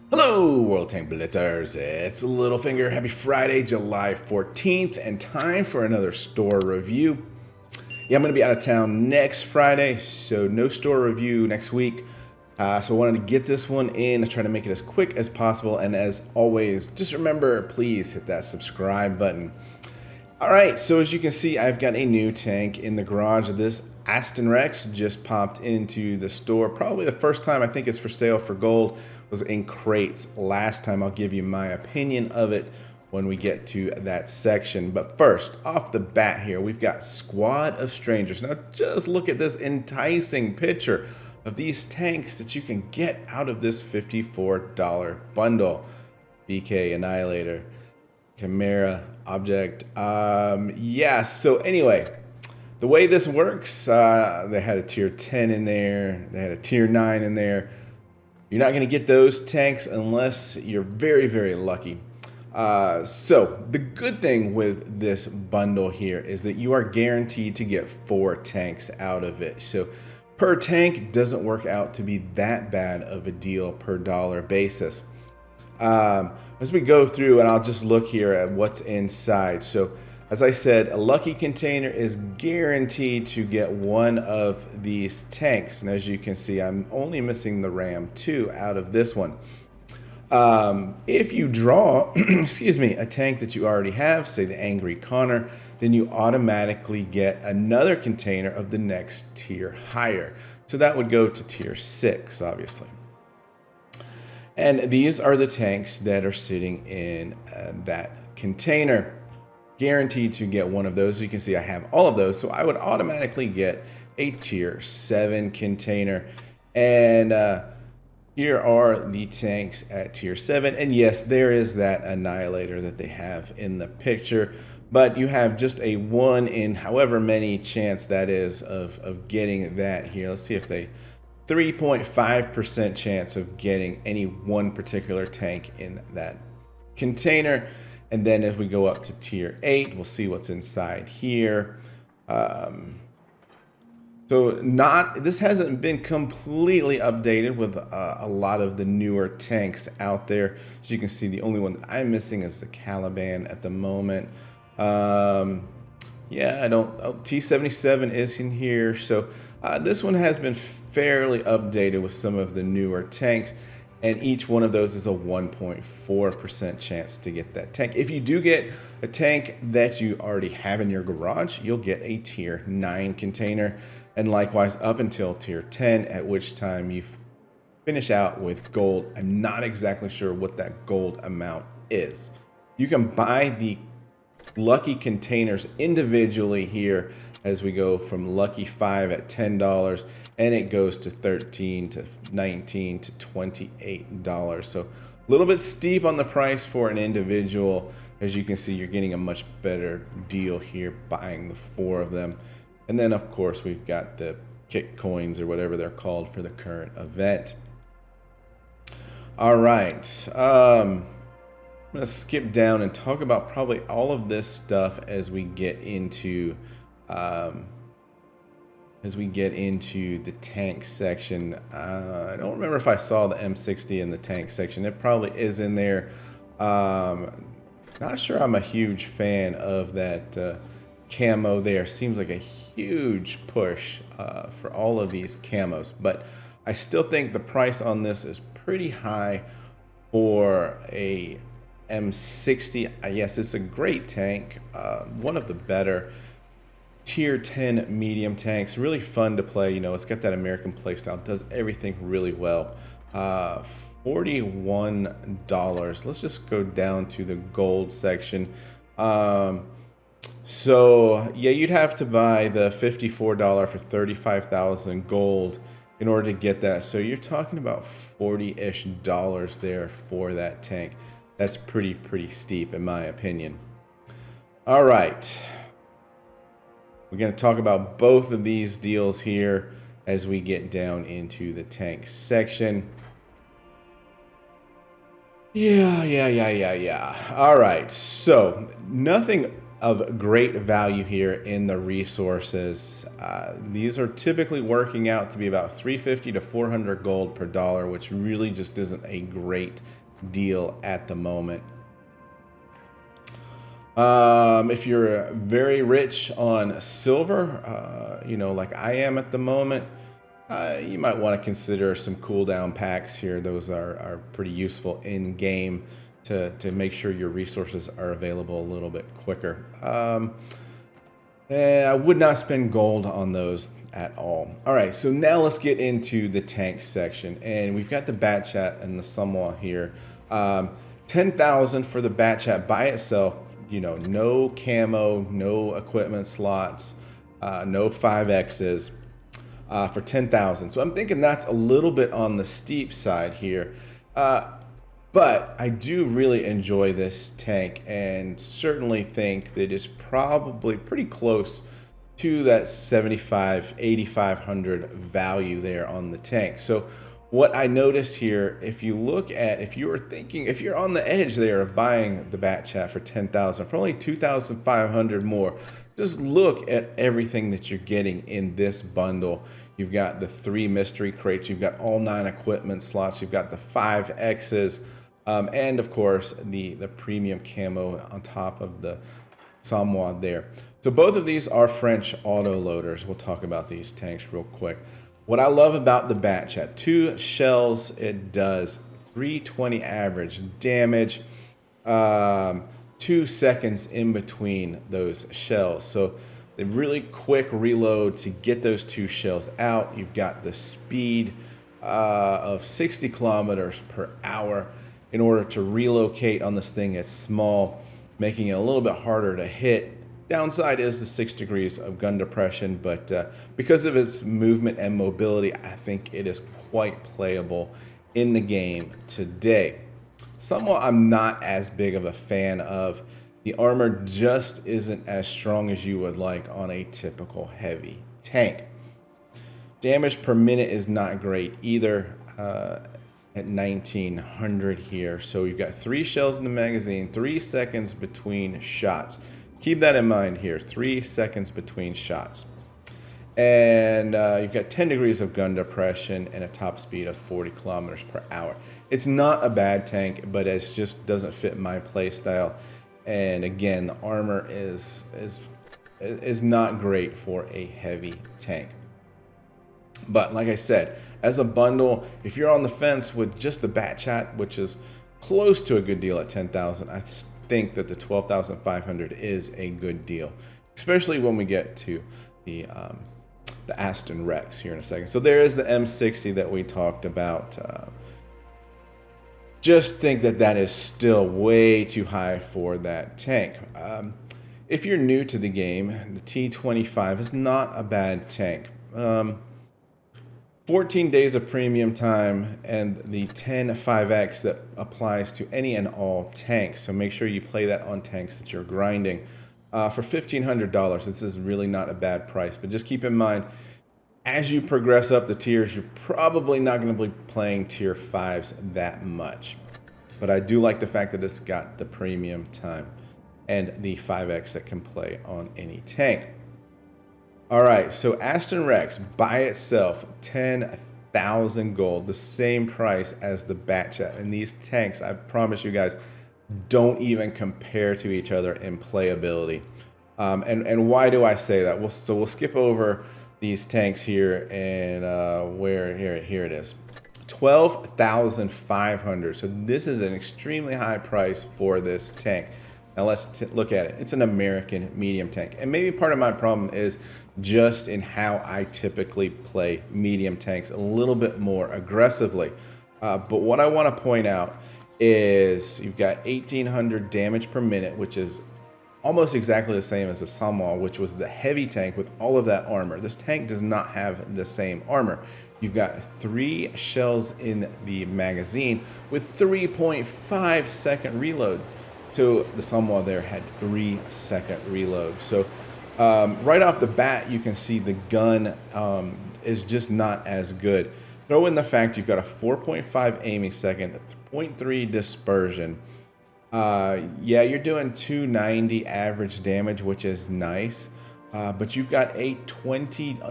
Hello, World Tank Blitzers. It's Littlefinger. Happy Friday, July 14th, and time for another store review. Yeah, I'm going to be out of town next Friday, so no store review next week. So I wanted to get this one in, try to make it as quick as possible, and as always, just remember, please hit that subscribe button. All right, so as you can see, I've got a new tank in the garage. This Aston Rex just popped into the store. Probably the first time I think it's for sale for gold was in crates. Last time, I'll give you my opinion of it when we get to that section. But first, off the bat here, we've got Squad of Strangers. Now, just look at this enticing picture of these tanks that you can get out of this $54 bundle. BK Annihilator, Chimera, Object. Yeah, so anyway, the way this works, they had a tier 10 in there, they had a tier 9 in there. You're not going to get those tanks unless you're very, very lucky. So the good thing with this bundle here is that you are guaranteed to get 4 tanks out of it. So per tank doesn't work out to be that bad of a deal per dollar basis. As we go through, and I'll just look here at what's inside. So as I said, a lucky container is guaranteed to get one of these tanks. And as you can see, I'm only missing the Ram 2 out of this one. If you draw, excuse me, a tank that you already have, say the Angry Connor, then you automatically get another container of the next tier higher. So that would go to tier 6, obviously. And these are the tanks that are sitting in that container. Guaranteed to get one of those. As you can see, I have all of those, so I would automatically get a tier 7 container. And here are the tanks at tier 7. And yes, there is that Annihilator that they have in the picture, but you have just a 1 in however many chance that is of getting that here. Let's see if they 3.5% chance of getting any one particular tank in that container. And then as we go up to tier 8, we'll see what's inside here. This hasn't been completely updated with a lot of the newer tanks out there. As you can see, the only one that I'm missing is the Caliban at the moment. Yeah, T77 is in here. So this one has been fairly updated with some of the newer tanks, and each one of those is a 1.4% chance to get that tank. If you do get a tank that you already have in your garage, you'll get a tier 9 container, and likewise up until tier 10, at which time you finish out with gold. I'm not exactly sure what that gold amount is. You can buy the lucky containers individually here as we go from lucky 5 at $10, and it goes to $13 to $19 to $28. So a little bit steep on the price for an individual. As you can see, you're getting a much better deal here buying the 4 of them. And then of course we've got the kick coins, or whatever they're called, for the current event. All right, I'm gonna skip down and talk about probably all of this stuff as we get into the tank section. I don't remember if I saw the M60 in the tank section. It probably is in there. Not sure I'm a huge fan of that camo there. Seems like a huge push for all of these camos, but I still think the price on this is pretty high for a M60. Yes, it's a great tank, one of the better tier 10 medium tanks. Really fun to play. You know, it's got that American playstyle, does everything really well. $41. Let's just go down to the gold section. So yeah, you'd have to buy the $54 for 35,000 gold in order to get that. So you're talking about $40-ish there for that tank. That's pretty steep in my opinion. All right, we're going to talk about both of these deals here as we get down into the tank section. Yeah. All right, so nothing of great value here in the resources. These are typically working out to be about 350 to 400 gold per dollar, which really just isn't a great deal at the moment. If you're very rich on silver, you know, like I am at the moment, you might want to consider some cooldown packs here. Those are pretty useful in game to make sure your resources are available a little bit quicker. I would not spend gold on those at all. All right, so now let's get into the tank section. And we've got the Batchat and the Somua here. 10,000 for the Batchat by itself. You know, no camo, no equipment slots, no 5Xs for 10,000. So I'm thinking that's a little bit on the steep side here. But I do really enjoy this tank and certainly think that it's probably pretty close to that 75, 8,500 value there on the tank. So what I noticed here, if you look at, if you're on the edge there of buying the Batchat for 10,000, for only 2,500 more, just look at everything that you're getting in this bundle. You've got the 3 mystery crates, you've got all 9 equipment slots, you've got the 5Xs, and of course the premium camo on top of the Somua there. So both of these are French auto loaders. We'll talk about these tanks real quick. What I love about the Batchat, 2 shells it does, 320 average damage, 2 seconds in between those shells. So the really quick reload to get those 2 shells out. You've got the speed of 60 kilometers per hour in order to relocate on this thing. It's small, making it a little bit harder to hit. Downside is the 6 degrees of gun depression, but because of its movement and mobility, I think it is quite playable in the game today. Somewhat I'm not as big of a fan of. The armor just isn't as strong as you would like on a typical heavy tank. Damage per minute is not great either at 1900 here. So you've got 3 shells in the magazine, 3 seconds between shots. Keep that in mind here, 3 seconds between shots. And you've got 10 degrees of gun depression and a top speed of 40 kilometers per hour. It's not a bad tank, but it just doesn't fit my play style. And again, the armor is not great for a heavy tank. But like I said, as a bundle, if you're on the fence with just the Batchat, which is close to a good deal at 10,000, I think that the 12,500 is a good deal, especially when we get to the Aston Rex here in a second. So there is the M60 that we talked about. Just think that that is still way too high for that tank. If you're new to the game, the T75 is not a bad tank. 14 days of premium time and the 10 5X that applies to any and all tanks. So make sure you play that on tanks that you're grinding. For $1,500, this is really not a bad price, but just keep in mind, as you progress up the tiers, you're probably not going to be playing tier 5s that much. But I do like the fact that it's got the premium time and the 5X that can play on any tank. All right, so Aston Rex by itself, 10,000 gold, the same price as the Batchat. And these tanks, I promise you guys, don't even compare to each other in playability. And why do I say that? We'll skip over these tanks here and here it is. 12,500. So this is an extremely high price for this tank. Now let's look at it. It's an American medium tank. And maybe part of my problem is just in how I typically play medium tanks a little bit more aggressively. But what I want to point out is you've got 1,800 damage per minute, which is almost exactly the same as the Somua, which was the heavy tank with all of that armor. This tank does not have the same armor. You've got 3 shells in the magazine with 3.5 second reload. So the Somua there had 3 second reload. So right off the bat, you can see the gun is just not as good. Throw in the fact you've got a 4.5 aiming second, a 0.3 dispersion. Yeah, you're doing 290 average damage, which is nice. But you've got a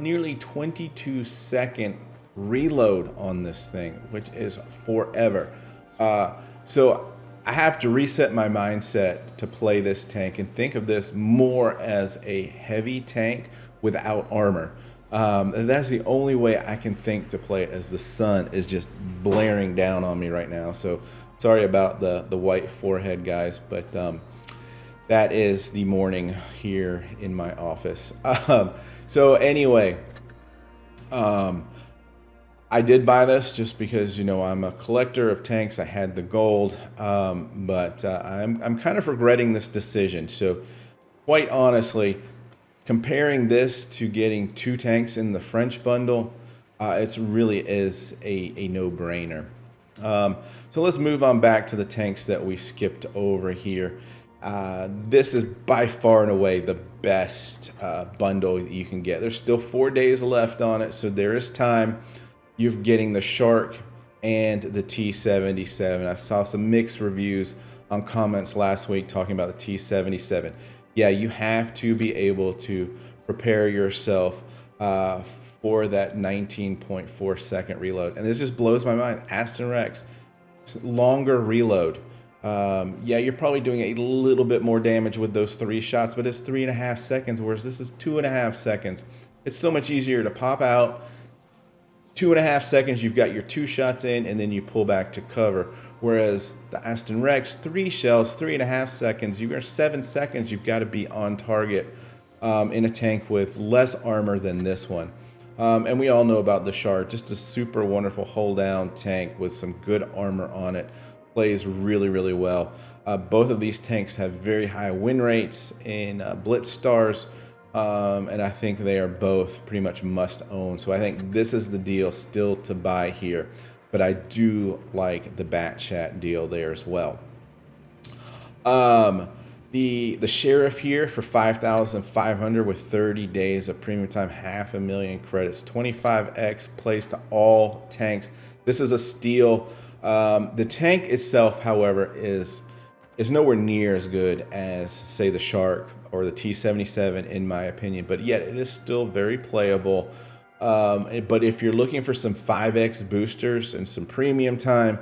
nearly 22-second reload on this thing, which is forever. So I have to reset my mindset to play this tank and think of this more as a heavy tank without armor. And that's the only way I can think to play it, as the sun is just blaring down on me right now. So sorry about the white forehead, guys, but that is the morning here in my office. So anyway, I did buy this just because, you know, I'm a collector of tanks. I had the gold, but I'm kind of regretting this decision. So quite honestly, comparing this to getting 2 tanks in the French bundle, it really is a no-brainer. So let's move on back to the tanks that we skipped over here. This is by far and away the best bundle that you can get. There's still 4 days left on it, so there is time. You're getting the Shark and the T77. I saw some mixed reviews on comments last week talking about the T77. Yeah, you have to be able to prepare yourself for that 19.4 second reload. And this just blows my mind. Aston Rex, longer reload. Yeah, you're probably doing a little bit more damage with those 3 shots, but it's 3.5 seconds, whereas this is 2.5 seconds. It's so much easier to pop out. 2.5 seconds, you've got your 2 shots in, and then you pull back to cover. Whereas the Aston Rex, 3 shells, 3.5 seconds. You've got 7 seconds. You've got to be on target in a tank with less armor than this one. And we all know about the Shark, just a super wonderful hold down tank with some good armor on it. Plays really, really well. Both of these tanks have very high win rates in Blitz stars. And I think they are both pretty much must own. So I think this is the deal still to buy here. But I do like the Batchat deal there as well. The Sheriff here for 5,500 with 30 days of premium time, 500,000 credits, 25x plays to all tanks. This is a steal. The tank itself, however, is nowhere near as good as, say, the Shark or the T77 in my opinion, but yet it is still very playable. But if you're looking for some 5x boosters and some premium time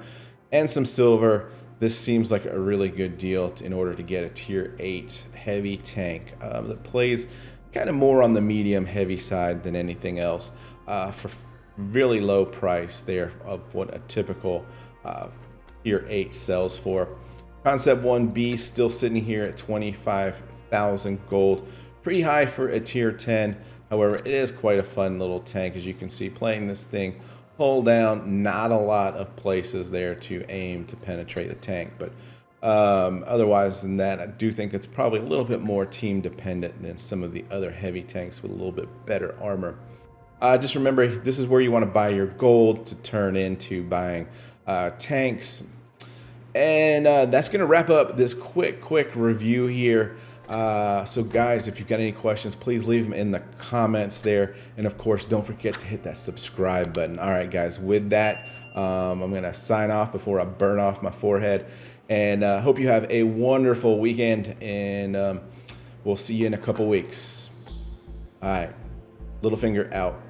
and some silver, this seems like a really good deal in order to get a tier 8 heavy tank that plays kind of more on the medium heavy side than anything else for really low price there of what a typical tier 8 sells for. Concept 1B still sitting here at 25,000 gold. Pretty high for a tier 10. However, it is quite a fun little tank, as you can see, playing this thing. Hold down, not a lot of places there to aim to penetrate the tank. But otherwise than that, I do think it's probably a little bit more team dependent than some of the other heavy tanks with a little bit better armor. Just remember, this is where you want to buy your gold to turn into buying tanks. And that's going to wrap up this quick review here. So guys, if you've got any questions, please leave them in the comments there. And of course, don't forget to hit that subscribe button. All right, guys, with that, I'm going to sign off before I burn off my forehead. And hope you have a wonderful weekend. And we'll see you in a couple weeks. All right, Littlefinger out.